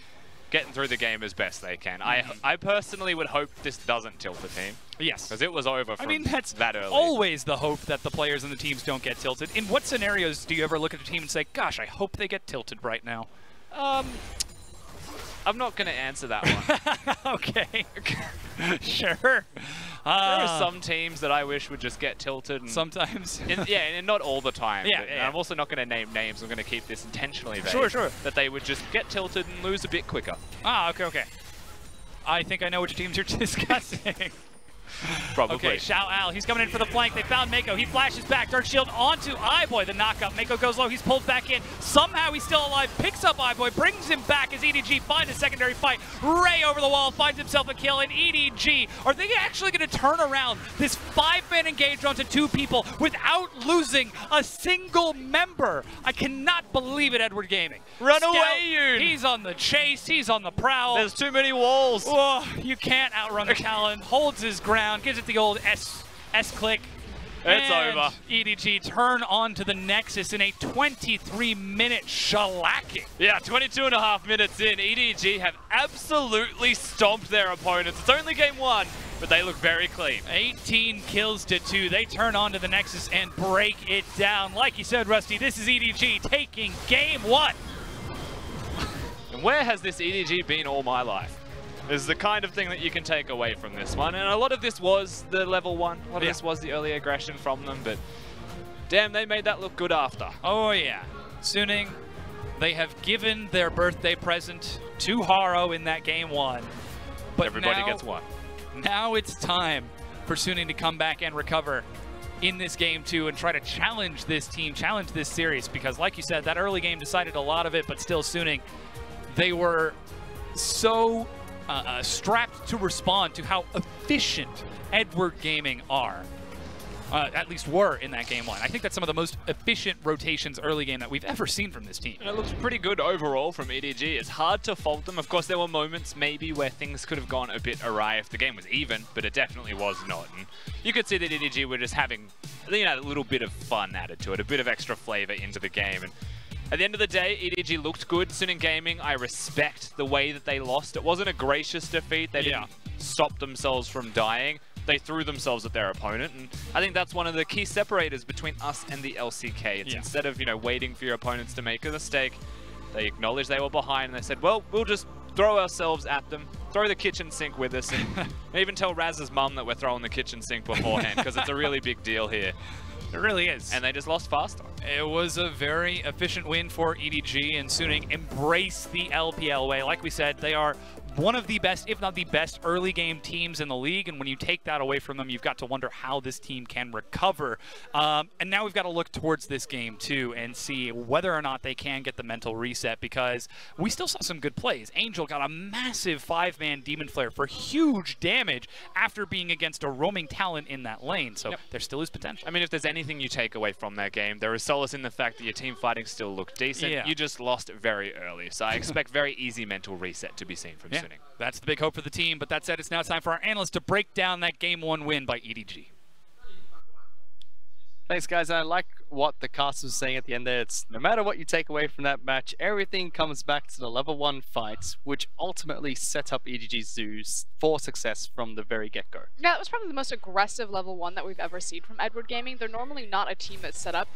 getting through the game as best they can. I personally would hope this doesn't tilt the team. Yes. Because it was over from that's that early. Always the hope that the players and the teams don't get tilted. In what scenarios do you ever look at a team and say, gosh, I hope they get tilted right now? I'm not going to answer that one. Okay. Sure. There are some teams that I wish would just get tilted. And sometimes. Yeah, and not all the time. Yeah, yeah. I'm also not going to name names. I'm going to keep this intentionally vague. Sure, sure. That they would just get tilted and lose a bit quicker. Ah, okay, okay. I think I know which teams you're discussing. Probably. Okay, Xiao Al, he's coming in for the flank. They found Mako. He flashes back. Dark Shield onto iBoy. The knockup. Mako goes low. He's pulled back in. Somehow he's still alive. Picks up iBoy. Brings him back as EDG finds a secondary fight. Ray over the wall. Finds himself a kill. And EDG, are they actually going to turn around this 5-man engagement onto 2 people without losing a single member? I cannot believe it, Edward Gaming. Run Scout, away, Yoon! He's on the chase. He's on the prowl. There's too many walls. Oh, you can't outrun the Talon. Holds his ground, gives it the old S-click. It's and over. EDG turn onto the Nexus in a 23-minute shellacking. Yeah, 22.5 minutes in, EDG have absolutely stomped their opponents. It's only game 1, but they look very clean. 18 kills to 2. They turn onto the Nexus and break it down. Like you said, Rusty, this is EDG taking game 1. And where has this EDG been all my life? Is the kind of thing that you can take away from this one. And a lot of this was the level 1. A lot of this was the early aggression from them, but damn, they made that look good after. Oh yeah. Suning, they have given their birthday present to Haro in that game 1. But everybody now, gets one. Now it's time for Suning to come back and recover in this game 2 and try to challenge this team, challenge this series, because like you said, that early game decided a lot of it, but still Suning, they were so strapped to respond to how efficient Edward Gaming are. At least were in that game 1. I think that's some of the most efficient rotations early game that we've ever seen from this team. And it looks pretty good overall from EDG. It's hard to fault them. Of course, there were moments maybe where things could have gone a bit awry if the game was even, but it definitely was not. And you could see that EDG were just having, you know, a little bit of fun added to it, a bit of extra flavor into the game. And at the end of the day, EDG looked good. Suning Gaming, I respect the way that they lost. It wasn't a gracious defeat. They didn't stop themselves from dying. They threw themselves at their opponent, and I think that's one of the key separators between us and the LCK. It's instead of, you know, waiting for your opponents to make a mistake, they acknowledged they were behind, and they said, well, we'll just throw ourselves at them, throw the kitchen sink with us, and even tell Raz's mum that we're throwing the kitchen sink beforehand, because it's a really big deal here. It really is. And they just lost faster. It was a very efficient win for EDG, and Suning embrace the LPL way. Like we said, they are one of the best, if not the best, early game teams in the league, and when you take that away from them, you've got to wonder how this team can recover. And now we've got to look towards this game too and see whether or not they can get the mental reset, because we still saw some good plays. Angel got a massive 5-man Demon Flare for huge damage after being against a roaming Talon in that lane, so there still is potential. I mean, if there's anything you take away from that game, there is solace in the fact that your team fighting still looked decent. You just lost very early, so I expect very easy mental reset to be seen from Suning. That's the big hope for the team, but that said, it's now time for our analyst to break down that game 1 win by EDG. Thanks, guys. I like what the cast was saying at the end there. It's no matter what you take away from that match, everything comes back to the level 1 fights, which ultimately set up EDG Zoos for success from the very get-go. Yeah, that was probably the most aggressive level 1 that we've ever seen from Edward Gaming. They're normally not a team that set up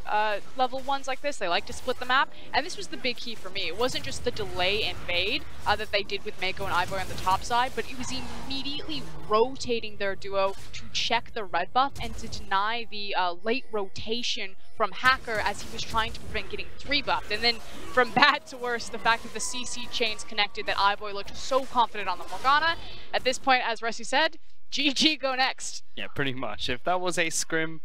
level 1s like this. They like to split the map, and this was the big key for me. It wasn't just the delay and fade that they did with Mako and iBoy on the top side, but it was immediately rotating their duo to check the red buff and to deny the late rotation from FLICKR as he was trying to prevent getting 3-buffed. And then from bad to worse, the fact that the CC chains connected, that iBoy looked so confident on the Morgana. At this point, as Rusty said, GG, go next. Yeah, pretty much. If that was a scrim,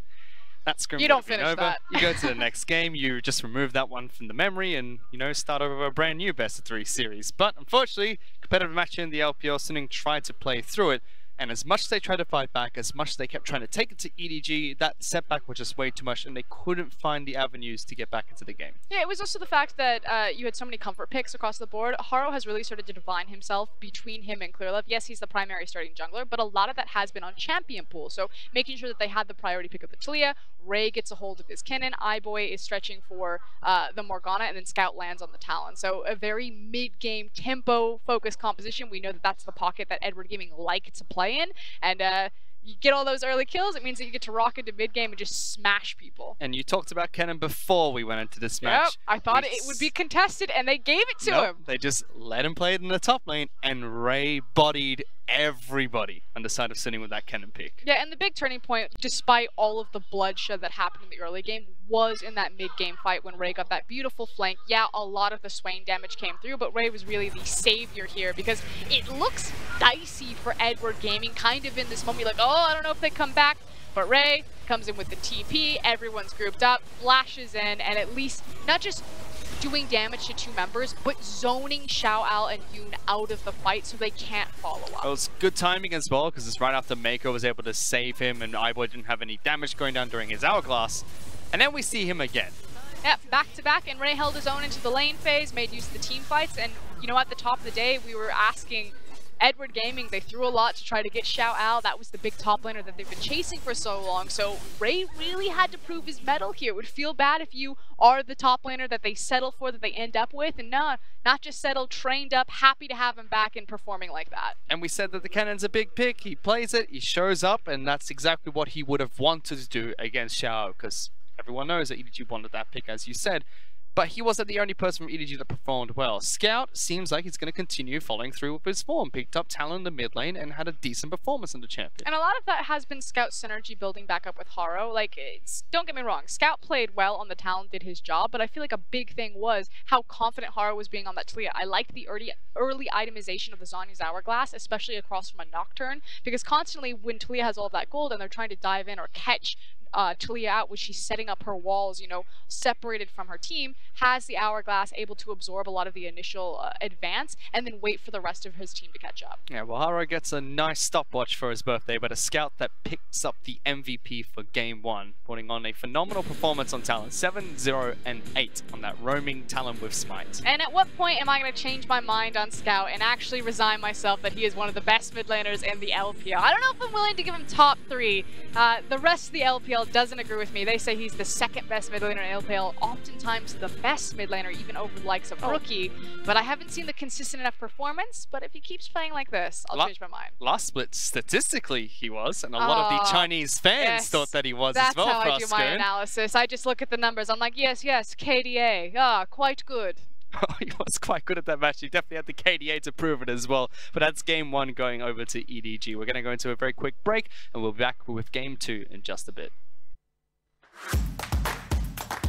that scrim you don't finish over. that. You go to the next game, you just remove that one from the memory and, you know, start over a brand new best of 3 series. But unfortunately, competitive match in the LPL, Suning tried to play through it. And as much as they tried to fight back, as much as they kept trying to take it to EDG, that setback was just way too much, and they couldn't find the avenues to get back into the game. Yeah, it was also the fact that you had so many comfort picks across the board. Haro has really started to define himself between him and Clearlove. Yes, he's the primary starting jungler, but a lot of that has been on champion pool. So making sure that they had the priority pick of the Talia, Ray gets a hold of his Kennen, iBoy is stretching for the Morgana, and then Scout lands on the Talon. So a very mid-game tempo-focused composition. We know that that's the pocket that Edward Gaming like to play in, and you get all those early kills, it means that you get to rock into mid-game and just smash people. And you talked about Kennen before we went into this match. Yep, I thought it would be contested, and they gave it to him. They just let him play it in the top lane, and Ray bodied everybody on the side of sitting with that Kennen pick. Yeah, and the big turning point, despite all of the bloodshed that happened in the early game, was in that mid-game fight when Ray got that beautiful flank. Yeah, a lot of the Swain damage came through, but Ray was really the savior here because it looks dicey for Edward Gaming, kind of in this moment. You're like, oh, I don't know if they come back, but Ray comes in with the TP, everyone's grouped up, flashes in, and at least not just doing damage to two members, but zoning Xiao and Yoon out of the fight so they can't follow up. It was good timing as well, because it's right after Mako was able to save him and iBoy didn't have any damage going down during his hourglass. And then we see him again. Yeah, back to back, and Ray held his own into the lane phase, made use of the team fights, and you know, at the top of the day, we were asking Edward Gaming, they threw a lot to try to get Xiao. That was the big top laner that they've been chasing for so long. So Ray really had to prove his mettle here. It would feel bad if you are the top laner that they settle for, that they end up with. And no, not just settled, trained up, happy to have him back and performing like that. And we said that the Kennen's a big pick. He plays it, he shows up, and that's exactly what he would have wanted to do against Xiao, because everyone knows that EDG wanted that pick, as you said. But he wasn't the only person from EDG that performed well. Scout seems like he's going to continue following through with his form. Picked up Talon in the mid lane and had a decent performance in the champion. And a lot of that has been Scout's synergy building back up with Haro. Like, don't get me wrong, Scout played well on the Talon, did his job, but I feel like a big thing was how confident Haro was being on that Talia. I liked the early itemization of the Zhonya's Hourglass, especially across from a Nocturne, because constantly when Talia has all that gold and they're trying to dive in or catch Talia out when she's setting up her walls, you know, separated from her team, has the Hourglass able to absorb a lot of the initial advance and then wait for the rest of his team to catch up. Yeah, well, Haro gets a nice stopwatch for his birthday, but a Scout that picks up the MVP for Game 1, putting on a phenomenal performance on Talon. 7, 0, and 8 on that roaming Talon with Smite. And at what point am I going to change my mind on Scout and actually resign myself that he is one of the best mid laners in the LPL? I don't know if I'm willing to give him top 3. The rest of the LPL doesn't agree with me. They say he's the second best mid laner in LPL, oftentimes the best mid laner, even over the likes of Rookie. But I haven't seen the consistent enough performance, but if he keeps playing like this, I'll change my mind. Last split, statistically, he was, and a lot of the Chinese fans thought that he was as well. That's how I do my analysis. I just look at the numbers. I'm like, yes, KDA, quite good. He was quite good at that match. He definitely had the KDA to prove it as well. But that's Game 1 going over to EDG. We're going to go into a very quick break, and we'll be back with Game 2 in just a bit.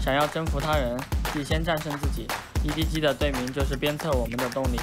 想要征服他人，必先战胜自己。EDG 的队名就是鞭策我们的动力。